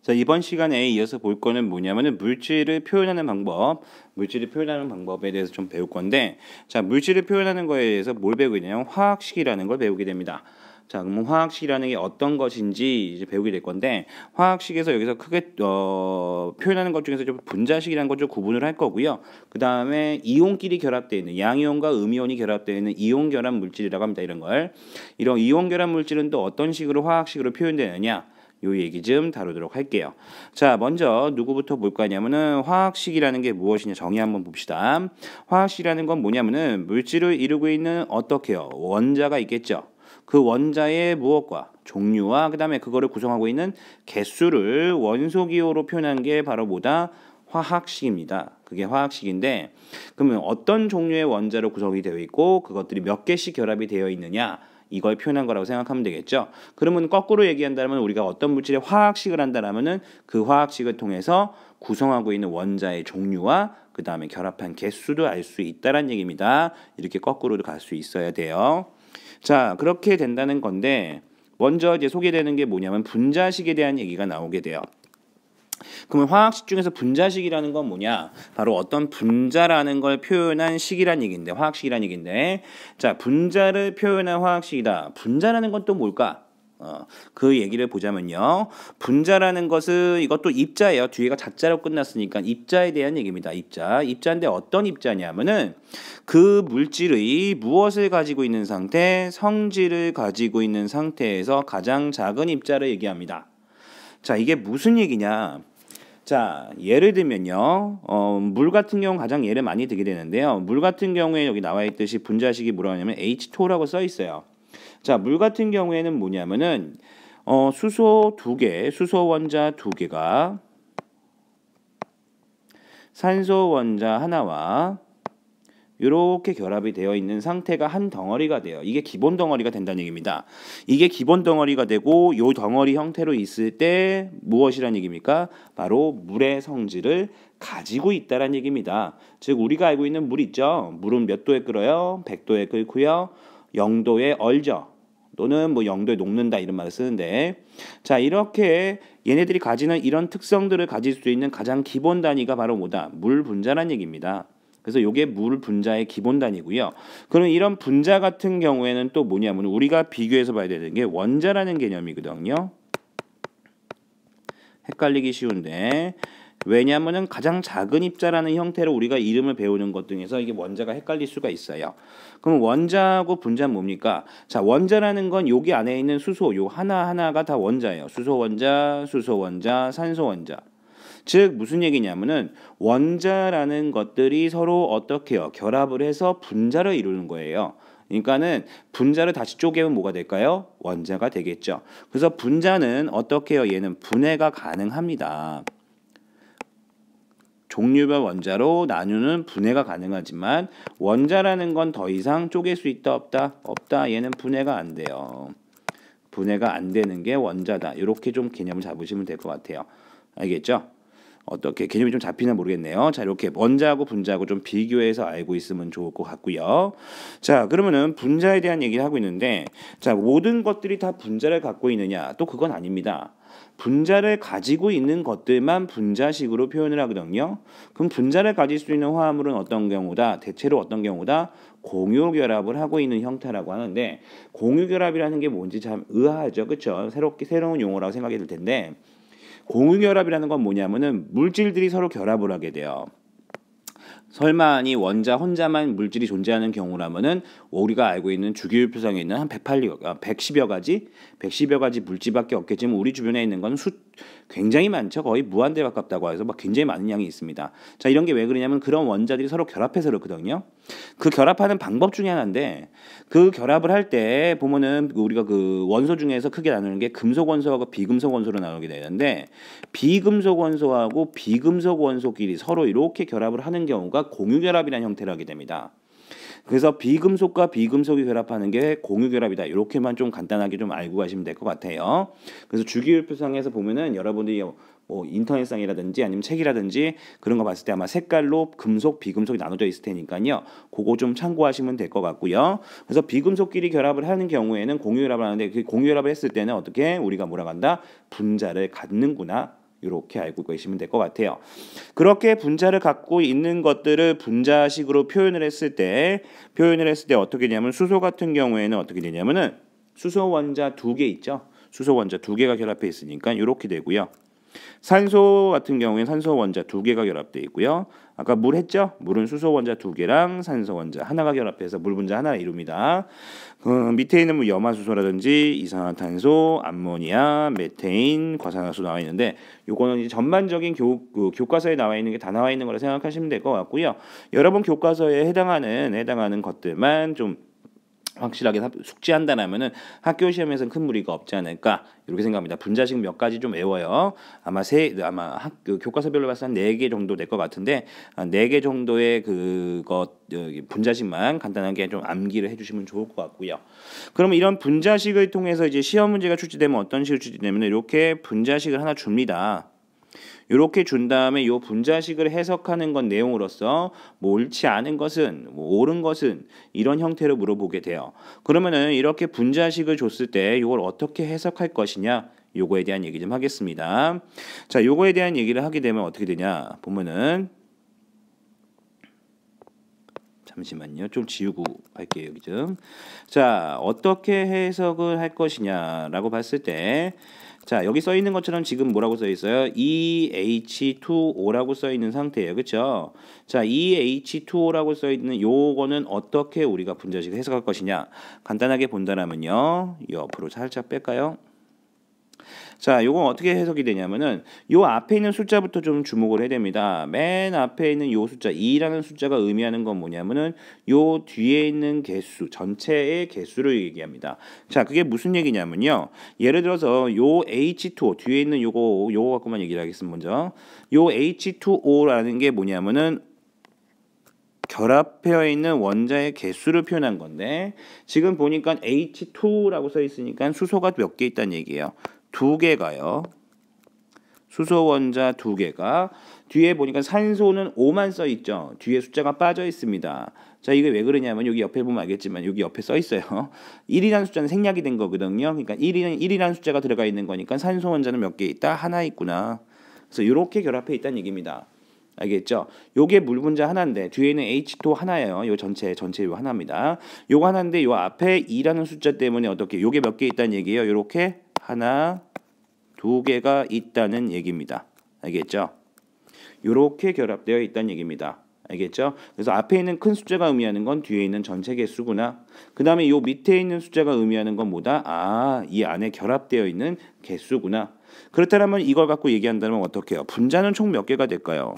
자, 이번 시간에 이어서 볼 거는 뭐냐면은 물질을 표현하는 방법, 물질을 표현하는 방법에 대해서 좀 배울 건데, 자, 물질을 표현하는 거에 대해서 뭘 배우게 되냐면 화학식이라는 걸 배우게 됩니다. 자, 그럼 화학식이라는 게 어떤 것인지 이제 배우게 될 건데, 화학식에서 여기서 크게 표현하는 것 중에서 좀 분자식이라는 걸 좀 구분을 할 거고요. 그 다음에 이온끼리 결합되어 있는 양이온과 음이온이 결합되어 있는 이온 결합 물질이라고 합니다. 이런 걸. 이런 이온 결합 물질은 또 어떤 식으로 화학식으로 표현되느냐? 요 얘기 좀 다루도록 할게요. 자, 먼저 누구부터 볼 거냐면은 화학식이라는 게 무엇이냐 정의 한번 봅시다. 화학식이라는 건 뭐냐면은 물질을 이루고 있는 어떻게요? 원자가 있겠죠. 그 원자의 무엇과 종류와 그다음에 그거를 구성하고 있는 개수를 원소기호로 표현한 게 바로 뭐다? 화학식입니다. 그게 화학식인데 그러면 어떤 종류의 원자로 구성이 되어 있고 그것들이 몇 개씩 결합이 되어 있느냐? 이걸 표현한 거라고 생각하면 되겠죠. 그러면 거꾸로 얘기한다면 우리가 어떤 물질의 화학식을 한다면은 그 화학식을 통해서 구성하고 있는 원자의 종류와 그 다음에 결합한 개수도 알 수 있다는 얘기입니다. 이렇게 거꾸로도 갈 수 있어야 돼요. 자, 그렇게 된다는 건데 먼저 이제 소개되는 게 뭐냐면 분자식에 대한 얘기가 나오게 돼요. 그러면 화학식 중에서 분자식이라는 건 뭐냐? 바로 어떤 분자라는 걸 표현한 식이란 얘기인데, 화학식이란 얘기인데, 자, 분자를 표현한 화학식이다. 분자라는 건 또 뭘까? 그 얘기를 보자면요. 분자라는 것은 이것도 입자예요. 뒤에가 자자로 끝났으니까 입자에 대한 얘기입니다. 입자. 입자인데 어떤 입자냐면은 그 물질의 무엇을 가지고 있는 상태, 성질을 가지고 있는 상태에서 가장 작은 입자를 얘기합니다. 자, 이게 무슨 얘기냐? 자, 예를 들면요. 물 같은 경우 가장 예를 많이 들게 되는데요. 물 같은 경우에 여기 나와 있듯이 분자식이 뭐라고 하냐면 H2O라고 써 있어요. 자, 물 같은 경우에는 뭐냐면은 수소 2개, 수소 원자 2개가 산소 원자 하나와 이렇게 결합이 되어 있는 상태가 한 덩어리가 돼요. 이게 기본 덩어리가 된다는 얘기입니다. 이게 기본 덩어리가 되고 이 덩어리 형태로 있을 때 무엇이란 얘기입니까? 바로 물의 성질을 가지고 있다는 얘기입니다. 즉 우리가 알고 있는 물 있죠. 물은 몇 도에 끓어요? 100도에 끓고요. 0도에 얼죠. 또는 뭐 0도에 녹는다 이런 말을 쓰는데 자 이렇게 얘네들이 가지는 이런 특성들을 가질 수 있는 가장 기본 단위가 바로 뭐다? 물 분자란 얘기입니다. 그래서 이게 물 분자의 기본 단위고요. 그럼 이런 분자 같은 경우에는 또 뭐냐면 우리가 비교해서 봐야 되는 게 원자라는 개념이거든요. 헷갈리기 쉬운데 왜냐하면 가장 작은 입자라는 형태로 우리가 이름을 배우는 것 중에서 이게 원자가 헷갈릴 수가 있어요. 그럼 원자하고 분자는 뭡니까? 자, 원자라는 건 여기 안에 있는 수소 요 하나하나가 다 원자예요. 수소 원자, 수소 원자, 산소 원자. 즉 무슨 얘기냐면은 원자라는 것들이 서로 어떻게 해요? 결합을 해서 분자를 이루는 거예요. 그러니까는 분자를 다시 쪼개면 뭐가 될까요? 원자가 되겠죠. 그래서 분자는 어떻게 해요? 얘는 분해가 가능합니다. 종류별 원자로 나누는 분해가 가능하지만 원자라는 건 더 이상 쪼갤 수 있다 없다? 없다. 얘는 분해가 안 돼요. 분해가 안 되는 게 원자다. 이렇게 좀 개념을 잡으시면 될 것 같아요. 알겠죠? 어떻게 개념이 좀 잡히나 모르겠네요. 자, 이렇게 원자하고 분자하고 좀 비교해서 알고 있으면 좋을 것 같고요. 자, 그러면은 분자에 대한 얘기를 하고 있는데 자, 모든 것들이 다 분자를 갖고 있느냐? 또 그건 아닙니다. 분자를 가지고 있는 것들만 분자식으로 표현을 하거든요. 그럼 분자를 가질 수 있는 화합물은 어떤 경우다? 대체로 어떤 경우다? 공유결합을 하고 있는 형태라고 하는데 공유결합이라는 게 뭔지 참 의아하죠. 그렇죠? 새로운 용어라고 생각이 들 텐데 공유결합이라는 건 뭐냐면은 물질들이 서로 결합을 하게 돼요. 설마니 원자 혼자만 물질이 존재하는 경우라면은 우리가 알고 있는 주기율표상에 있는 한 110여 가지 물질밖에 없겠지만 우리 주변에 있는 건 굉장히 많죠. 거의 무한대에 가깝다고 해서 막 굉장히 많은 양이 있습니다. 자, 이런 게 왜 그러냐면 그런 원자들이 서로 결합해서 그렇거든요. 그 결합하는 방법 중에 하나인데 그 결합을 할 때 보면은 우리가 그 원소 중에서 크게 나누는 게 금속 원소하고 비금속 원소로 나누게 되는데 비금속 원소하고 비금속 원소끼리 서로 이렇게 결합을 하는 경우가 공유결합이라는 형태로 하게 됩니다. 그래서 비금속과 비금속이 결합하는 게 공유결합이다. 이렇게만 좀 간단하게 좀 알고 가시면 될 것 같아요. 그래서 주기율표상에서 보면은 여러분들이 뭐 인터넷상이라든지 아니면 책이라든지 그런 거 봤을 때 아마 색깔로 금속, 비금속이 나눠져 있을 테니까요. 그거 좀 참고하시면 될 것 같고요. 그래서 비금속끼리 결합을 하는 경우에는 공유결합을 하는데 그 공유결합을 했을 때는 어떻게 우리가 뭐라고 한다? 분자를 갖는구나. 이렇게 알고 계시면 될 것 같아요. 그렇게 분자를 갖고 있는 것들을 분자식으로 표현을 했을 때 어떻게 되냐면 수소 같은 경우에는 어떻게 되냐면은 수소 원자 두 개 있죠. 수소 원자 두 개가 결합해 있으니까 이렇게 되고요. 산소 같은 경우에는 산소 원자 두 개가 결합되어 있고요. 아까 물 했죠? 물은 수소 원자 두 개랑 산소 원자 하나가 결합해서 물 분자 하나를 이룹니다. 밑에 있는 뭐 염화수소라든지 이산화탄소, 암모니아, 메테인, 과산화수 나와 있는데 요거는 이제 전반적인 교과서에 나와 있는 게 다 나와 있는 거라 생각하시면 될 것 같고요. 여러분 교과서에 해당하는 것들만 좀 확실하게 숙지한다라면은 학교 시험에서는 큰 무리가 없지 않을까 이렇게 생각합니다. 분자식 몇 가지 좀 외워요. 아마 교과서별로 봤을 때 한 4개 정도 될 것 같은데 4개 정도의 분자식만 간단하게 좀 암기를 해주시면 좋을 것 같고요. 그러면 이런 분자식을 통해서 이제 시험 문제가 출제되면 어떤 식으로 출제되면 이렇게 분자식을 하나 줍니다. 이렇게 준 다음에 이 분자식을 해석하는 건 내용으로서 뭐 옳지 않은 것은 뭐 옳은 것은 이런 형태로 물어보게 돼요. 그러면은 이렇게 분자식을 줬을 때 이걸 어떻게 해석할 것이냐 요거에 대한 얘기 좀 하겠습니다. 자, 요거에 대한 얘기를 하게 되면 어떻게 되냐 보면은 잠시만요. 좀 지우고 할게요. 여기 좀. 자, 어떻게 해석을 할 것이냐라고 봤을 때 자, 여기 써 있는 것처럼 지금 뭐라고 써 있어요? EH2O라고 써 있는 상태예요. 그렇죠? 자, EH2O라고 써 있는 요거는 어떻게 우리가 분자식을 해석할 것이냐? 간단하게 본다라면요. 옆으로 살짝 뺄까요? 자, 요건 어떻게 해석이 되냐면은 요 앞에 있는 숫자부터 좀 주목을 해야 됩니다. 맨 앞에 있는 요 숫자 2라는 숫자가 의미하는 건 뭐냐면은 요 뒤에 있는 개수 전체의 개수를 얘기합니다. 자, 그게 무슨 얘기냐면요. 예를 들어서 요 H2O 뒤에 있는 요거 갖고만 얘기를 하겠습니다. 먼저 요 H2O라는 게 뭐냐면은 결합되어 있는 원자의 개수를 표현한 건데 지금 보니까 H2라고 써 있으니까 수소가 몇 개 있다는 얘기예요. 2개가요. 수소 원자 2개가 뒤에 보니까 산소는 5만 써 있죠. 뒤에 숫자가 빠져 있습니다. 자, 이게 왜 그러냐면 여기 옆에 보면 알겠지만 여기 옆에 써 있어요. 1이라는 숫자는 생략이 된 거거든요. 그러니까 1이라는 숫자가 들어가 있는 거니까 산소 원자는 몇 개 있다? 하나 있구나. 그래서 이렇게 결합해 있다는 얘기입니다. 알겠죠? 요게 물 분자 하나인데 뒤에는 H2 하나예요. 요 전체 요 하나입니다. 요거 하나인데 요 앞에 2라는 숫자 때문에 어떻게 요게 몇 개 있다는 얘기예요. 요렇게 하나, 2개가 있다는 얘기입니다. 알겠죠? 요렇게 결합되어 있다는 얘기입니다. 알겠죠? 그래서 앞에 있는 큰 숫자가 의미하는 건 뒤에 있는 전체 개수구나. 그 다음에 요 밑에 있는 숫자가 의미하는 건 뭐다? 아, 이 안에 결합되어 있는 개수구나. 그렇다면 이걸 갖고 얘기한다면 어떻게 해요? 분자는 총 몇 개가 될까요?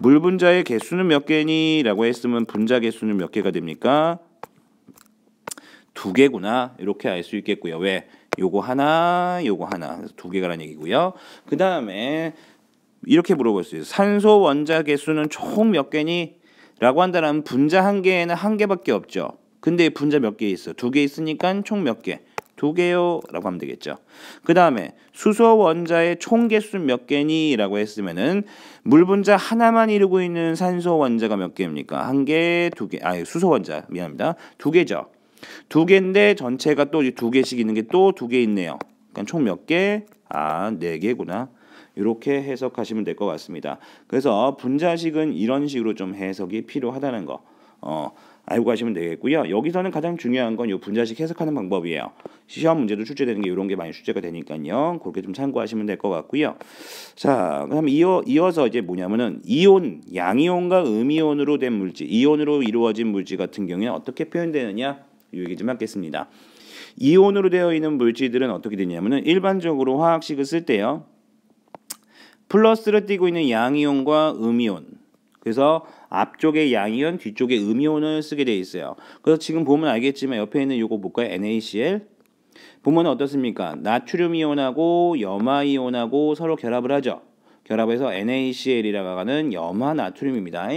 물 분자의 개수는 몇 개니? 라고 했으면 분자 개수는 몇 개가 됩니까? 2개구나. 이렇게 알 수 있겠고요. 왜? 요거 하나, 요거 하나. 그래서 2개가라는 얘기고요. 그 다음에 이렇게 물어볼 수 있어요. 산소 원자 개수는 총 몇 개니? 라고 한다면 분자 한 개에는 한 개밖에 없죠. 근데 분자 몇 개 있어? 2개 있으니까 총 몇 개? 2개요 라고 하면 되겠죠. 그 다음에 수소 원자의 총 개수는 몇 개니? 라고 했으면은 물 분자 하나만 이루고 있는 산소 원자가 몇 개입니까? 한 개, 2개. 수소 원자 미안합니다. 2개죠. 2개인데 전체가 또 2개씩 있는 게 또 2개 있네요. 그러니까 총 몇 개? 4개구나. 이렇게 해석하시면 될 것 같습니다. 그래서 분자식은 이런 식으로 좀 해석이 필요하다는 거 알고 가시면 되겠고요. 여기서는 가장 중요한 건 이 분자식 해석하는 방법이에요. 시험 문제도 출제되는 게 이런 게 많이 출제가 되니까요. 그렇게 좀 참고하시면 될 것 같고요. 자, 그럼 이어서 이제 뭐냐면은 이온, 양이온과 음이온으로 된 물질, 이온으로 이루어진 물질 같은 경우에는 어떻게 표현되느냐? 이 얘기 좀 하겠습니다. 이온으로 되어 있는 물질들은 어떻게 되냐면은 일반적으로 화학식을 쓸 때요. 플러스를 띄고 있는 양이온과 음이온. 그래서 앞쪽에 양이온, 뒤쪽에 음이온을 쓰게 돼 있어요. 그래서 지금 보면 알겠지만 옆에 있는 요거 볼까요? NaCl. 보면 어떻습니까? 나트륨 이온하고 염화 이온하고 서로 결합을 하죠. 결합해서 NaCl이라고 하는 염화 나트륨입니다.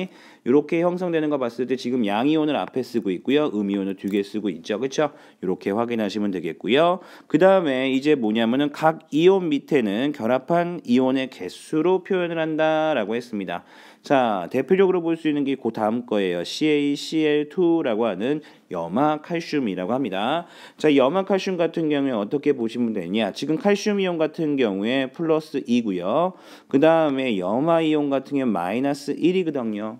이렇게 형성되는 거 봤을 때 지금 양이온을 앞에 쓰고 있고요. 음이온을 뒤에 쓰고 있죠. 그렇죠? 이렇게 확인하시면 되겠고요. 그 다음에 이제 뭐냐면은 각 이온 밑에는 결합한 이온의 개수로 표현을 한다라고 했습니다. 자, 대표적으로 볼 수 있는 게 그 다음 거예요. CaCl2라고 하는 염화칼슘이라고 합니다. 자, 염화칼슘 같은 경우에 어떻게 보시면 되냐? 지금 칼슘 이온 같은 경우에 플러스 2고요. 그 다음에 염화 이온 같은 경우에 마이너스 1이거든요.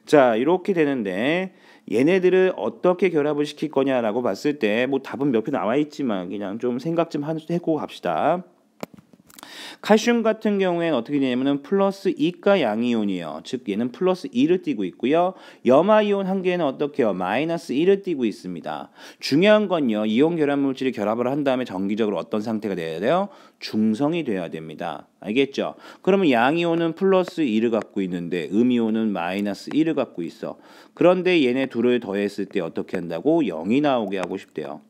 자, 이렇게 되는데 얘네들을 어떻게 결합을 시킬 거냐라고 봤을 때 뭐 답은 몇 개 나와 있지만 그냥 좀 생각 좀 해보고 갑시다. 칼슘 같은 경우에는 어떻게 되냐면은 플러스 2가 양이온이에요. 즉 얘는 플러스 2를 띠고 있고요. 염화이온 한 개는 어떻게 해요? 마이너스 1을 띠고 있습니다. 중요한 건요. 이온 결합 물질이 결합을 한 다음에 정기적으로 어떤 상태가 돼야 돼요? 중성이 돼야 됩니다. 알겠죠? 그러면 양이온은 플러스 2를 갖고 있는데 음이온은 마이너스 1을 갖고 있어. 그런데 얘네 둘을 더했을 때 어떻게 한다고? 0이 나오게 하고 싶대요.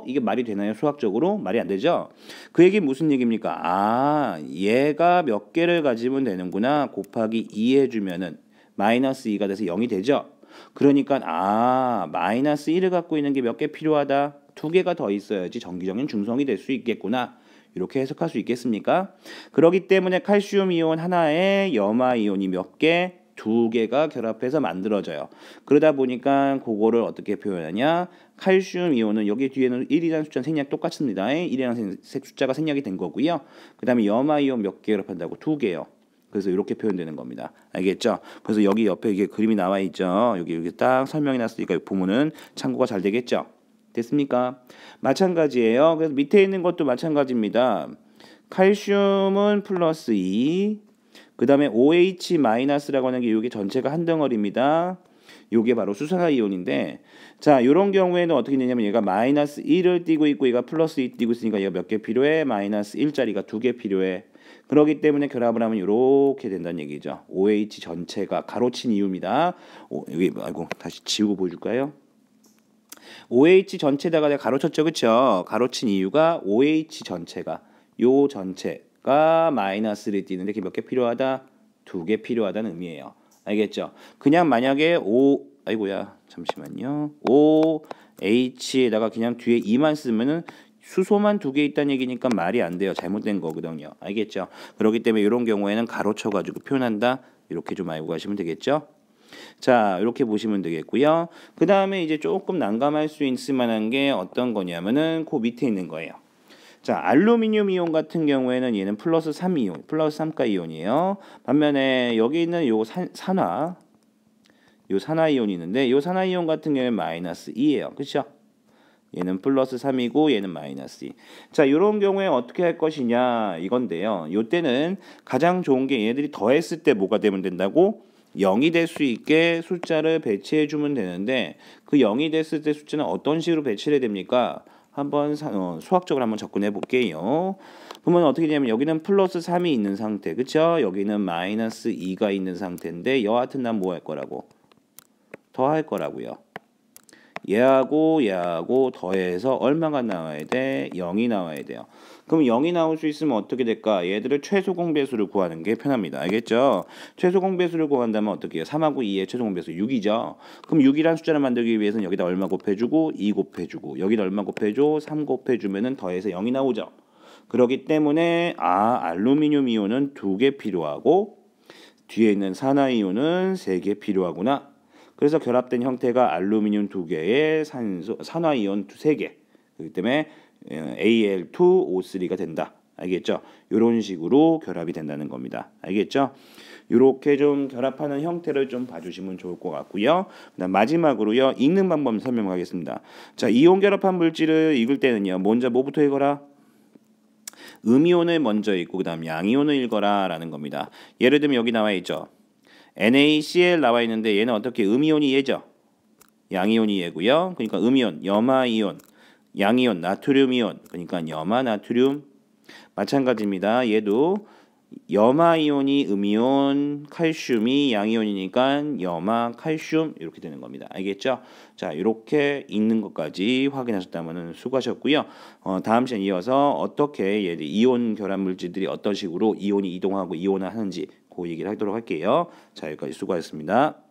이게 말이 되나요? 수학적으로? 말이 안 되죠? 그 얘기 무슨 얘기입니까? 아, 얘가 몇 개를 가지면 되는구나. 곱하기 2 해주면은 마이너스 2가 돼서 0이 되죠? 그러니까 마이너스 1을 갖고 있는 게 몇 개 필요하다? 2개가 더 있어야지 정기적인 중성이 될 수 있겠구나. 이렇게 해석할 수 있겠습니까? 그렇기 때문에 칼슘 이온 하나에 염화 이온이 몇 개? 2개가 결합해서 만들어져요. 그러다 보니까 그거를 어떻게 표현하냐? 칼슘 이온은 여기 뒤에는 1이라는 숫자 생략 똑같습니다. 1이라는 숫자가 생략이 된 거고요. 그 다음에 염화 이온 몇 개 결합한다고? 2개요. 그래서 이렇게 표현되는 겁니다. 알겠죠? 그래서 여기 옆에 이게 그림이 나와 있죠. 여기 딱 설명이 났으니까 보면은 참고가 잘 되겠죠? 됐습니까? 마찬가지예요. 그래서 밑에 있는 것도 마찬가지입니다. 칼슘은 플러스 2, 그 다음에 OH-라고 하는 게 이게 전체가 한 덩어리입니다. 이게 바로 수산화이온인데, 자, 이런 경우에는 어떻게 되냐면 얘가 마이너스 1을 띄고 있고 얘가 플러스 2 띄고 있으니까 얘가 몇 개 필요해? 마이너스 1짜리가 2개 필요해. 그렇기 때문에 결합을 하면 이렇게 된다는 얘기죠. OH 전체가 가로친 이유입니다. 여기 다시 지우고 보여줄까요? OH 전체다가 내가 가로쳤죠, 그쵸? 가로친 이유가 OH 전체가 요 전체가 마이너스를 띄는데 그게 몇 개 필요하다? 2개 필요하다는 의미예요. 알겠죠? 그냥 만약에 잠시만요. OH에다가 그냥 뒤에 2만 쓰면은 수소만 2개 있다는 얘기니까 말이 안 돼요. 잘못된 거거든요. 알겠죠? 그렇기 때문에 이런 경우에는 가로쳐 가지고 표현한다. 이렇게 좀 알고 가시면 되겠죠? 자, 이렇게 보시면 되겠고요. 그 다음에 이제 조금 난감할 수 있을 만한 게 어떤 거냐면은 그 밑에 있는 거예요. 자, 알루미늄 이온 같은 경우에는 얘는 플러스 3이온, 플러스 3가 이온이에요. 반면에 여기 있는 요 산화 이온이 있는데 요 산화 이온 같은 경우에는 마이너스 2예요. 그렇죠? 얘는 플러스 3이고 얘는 마이너스 2. 자, 이런 경우에 어떻게 할 것이냐 이건데요. 요때는 가장 좋은 게 얘네들이 더했을 때 뭐가 되면 된다고? 0이 될 수 있게 숫자를 배치해 주면 되는데 그 0이 됐을 때 숫자는 어떤 식으로 배치를 해야 됩니까? 한번 수학적으로 한번 접근해 볼게요. 그러면 어떻게 되냐면 여기는 플러스 3이 있는 상태, 그쵸? 여기는 마이너스 2가 있는 상태인데 여하튼 난 뭐 할 거라고? 더 할 거라고요. 얘하고 더해서 얼마가 나와야 돼? 0이 나와야 돼요. 그럼 0이 나올 수 있으면 어떻게 될까? 얘들을 최소 공배수를 구하는 게 편합니다. 알겠죠? 최소 공배수를 구한다면 어떻게 해요? 3하고 2의 최소 공배수 6이죠. 그럼 6이라는 숫자를 만들기 위해서는 여기다 얼마 곱해주고 2 곱해주고 여기다 얼마 곱해줘? 3 곱해주면은 더해서 0이 나오죠. 그렇기 때문에 알루미늄 이온은 2개 필요하고 뒤에 있는 산화이온은 3개 필요하구나. 그래서 결합된 형태가 알루미늄 2개에 산화이온 3개. 그렇기 때문에 Al2O3가 된다. 알겠죠? 이런 식으로 결합이 된다는 겁니다. 알겠죠? 이렇게 좀 결합하는 형태를 좀 봐주시면 좋을 것 같고요. 그다음 마지막으로요. 읽는 방법 설명하겠습니다. 자, 이온 결합한 물질을 읽을 때는요. 먼저 뭐부터 읽어라? 음이온을 먼저 읽고 그다음 양이온을 읽어라라는 겁니다. 예를 들면 여기 나와 있죠. NaCl 나와 있는데 얘는 어떻게 음이온이 얘죠? 양이온이 얘고요. 그러니까 음이온, 염화이온, 양이온, 나트륨이온. 그러니까 염화 나트륨. 마찬가지입니다. 얘도 염화이온이 음이온, 칼슘이 양이온이니까 염화 칼슘 이렇게 되는 겁니다. 알겠죠? 자, 이렇게 읽는 것까지 확인하셨다면 수고하셨고요. 다음 시간에 이어서 어떻게 이온 결합 물질들이 어떤 식으로 이온이 이동하고 이온화하는지 그 얘기를 하도록 할게요. 자, 여기까지 수고하셨습니다.